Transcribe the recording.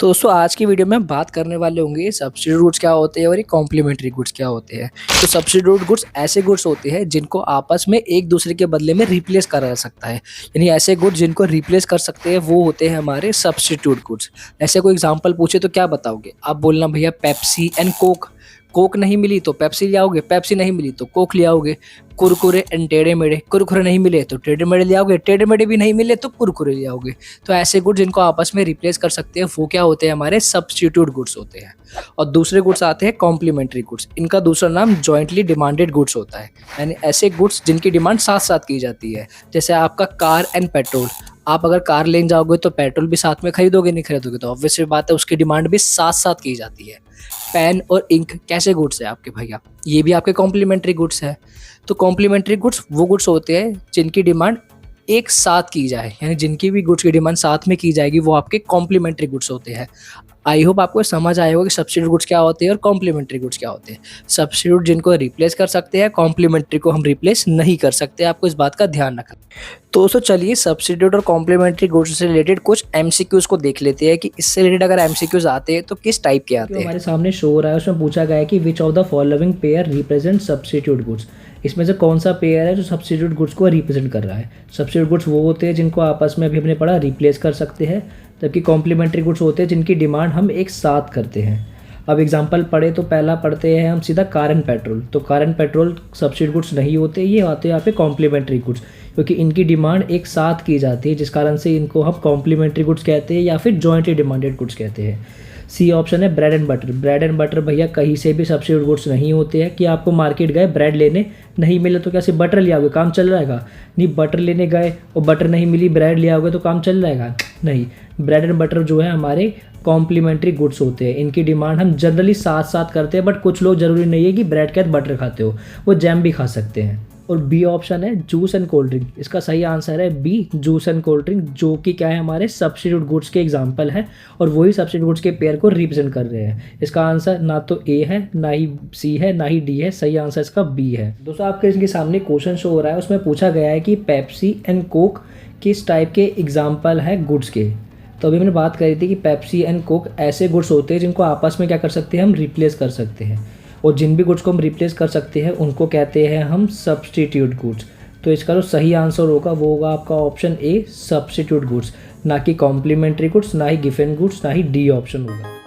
तो दोस्तों आज की वीडियो में हम बात करने वाले होंगे सब्स्टिट्यूट गुड्स क्या होते हैं और ये कॉम्प्लीमेंट्री गुड्स क्या होते हैं। तो सब्स्टिट्यूट गुड्स ऐसे गुड्स होते हैं जिनको आपस में एक दूसरे के बदले में रिप्लेस करा जा सकता है। यानी ऐसे गुड्स जिनको रिप्लेस कर सकते हैं वो होते हैं हमारे सब्स्टिट्यूट गुड्स। ऐसे कोई एग्जांपल पूछे तो क्या बताओगे आप? बोलना भैया पेप्सी एंड कोक। कोक नहीं मिली तो पेप्सी ले आओगे, पेप्सी नहीं मिली तो कोक ले आओगे। कुरकुरे एंड टेढ़े मेढ़े, कुरकुरे नहीं मिले तो टेढ़े मेढ़े ले आओगे, टेढ़े मेढ़े भी नहीं मिले तो कुरकुरे ले आओगे। तो ऐसे गुड्स जिनको आपस में रिप्लेस कर सकते हैं वो क्या होते हैं? हमारे सब्स्टिट्यूट गुड्स होते हैं। और दूसरे गुड्स आते हैं कॉम्प्लीमेंट्री गुड्स। इनका दूसरा नाम जॉइंटली डिमांडेड गुड्स होता है, यानी ऐसे गुड्स जिनकी डिमांड साथ साथ की जाती है। जैसे आपका कार एंड पेट्रोल, आप अगर कार लेने जाओगे तो पेट्रोल भी साथ में खरीदोगे, नहीं खरीदोगे तो ऑब्वियस सी बात है उसकी डिमांड भी साथ साथ की जाती है। पेन और इंक कैसे गुड्स है आपके भैया? ये भी आपके कॉम्प्लीमेंट्री गुड्स है। तो कॉम्प्लीमेंट्री गुड्स वो गुड्स होते हैं जिनकी डिमांड एक साथ की जाए, यानी जिनकी भी गुड्स की डिमांड साथ में की जाएगी वो आपके कॉम्प्लीमेंट्री गुड्स होते हैं। आई होप आपको समझ आया होगा कि सब्स्टिट्यूट गुड्स क्या होते हैं और कॉम्प्लीमेंट्री गुड्स क्या होते हैं। सब्स्टिट्यूट जिनको रिप्लेस कर सकते हैं, कॉम्प्लीमेंट्री को हम रिप्लेस नहीं कर सकते, आपको इस बात का ध्यान रखना। तो दोस्तों चलिए सब्स्टिट्यूट और कॉम्प्लीमेंट्री गुड्स से रिलेटेड कुछ एमसीक्यूज को देख लेते हैं कि इससे रिलेटेड अगर एमसीक्यूज आते हैं तो किस टाइप के आते हैं। हमारे सामने शो हो रहा है उसमें पूछा गया है कि which of the following pair represent substitute goods. इसमें से कौन सा पेयर है जो सब्स्टिट्यूट गुड्स को रिप्रेजेंट कर रहा है? सब्स्टिट्यूट गुड्स वो होते हैं जिनको आपस में अभी हमने पढ़ा रिप्लेस कर सकते हैं, जबकि कॉम्प्लीमेंट्री गुड्स होते हैं जिनकी डिमांड हम एक साथ करते हैं। अब एग्जांपल पढ़े तो पहला पढ़ते हैं हम सीधा कार एंड पेट्रोल। तो car and petrol substitute goods नहीं होते, ये आते हैं यहाँ पे कॉम्प्लीमेंट्री गुड्स, क्योंकि इनकी डिमांड एक साथ की जाती है, जिस कारण से इनको हम कॉम्प्लीमेंट्री गुड्स कहते हैं या फिर जॉइंटली डिमांडेड गुड्स कहते हैं। सी ऑप्शन है bread and butter. Bread and butter भैया कहीं से भी सब्स्टिट्यूट गुड्स नहीं होते हैं कि आपको मार्केट गए ब्रेड लेने, नहीं मिले तो क्या सिर्फ बटर ले आओगे काम चल जाएगा? नहीं, बटर लेने गए और बटर नहीं मिली, ब्रेड ले आओगे तो काम चल जाएगा? नहीं। ब्रेड एंड बटर जो है हमारे कॉम्प्लीमेंट्री गुड्स होते हैं, इनकी डिमांड हम जनरली साथ साथ करते हैं, बट कुछ लोग जरूरी नहीं है कि ब्रेड के साथ बटर खाते हो, वो जैम भी खा सकते हैं। और बी ऑप्शन है जूस एंड कोल्ड ड्रिंक। इसका सही आंसर है B, juice and cold drink, जो कि क्या है हमारे सब्स्टिट्यूट गुड्स के एग्जांपल है और वही सब्स्टिट्यूट गुड्स के पेयर को रिप्रेजेंट कर रहे हैं। इसका आंसर ना तो ए है, ना ही सी है, ना ही डी है। सही आंसर इसका बी है। दोस्तों आपके इनके सामने क्वेश्चन शो हो रहा है, उसमें पूछा गया है कि पेप्सी एंड कोक किस टाइप के एग्जाम्पल है गुड्स के। तो अभी मैंने बात करी थी कि पेप्सी एंड कोक ऐसे गुड्स होते हैं जिनको आपस में क्या कर सकते हैं, हम रिप्लेस कर सकते हैं, और जिन भी गुड्स को हम रिप्लेस कर सकते हैं उनको कहते हैं हम सब्स्टिट्यूट गुड्स। तो इसका जो सही आंसर होगा वो होगा आपका ऑप्शन ए, सब्स्टिट्यूट गुड्स, ना कि कॉम्प्लीमेंट्री गुड्स, ना ही गिवन गुड्स, ना ही डी ऑप्शन होगा।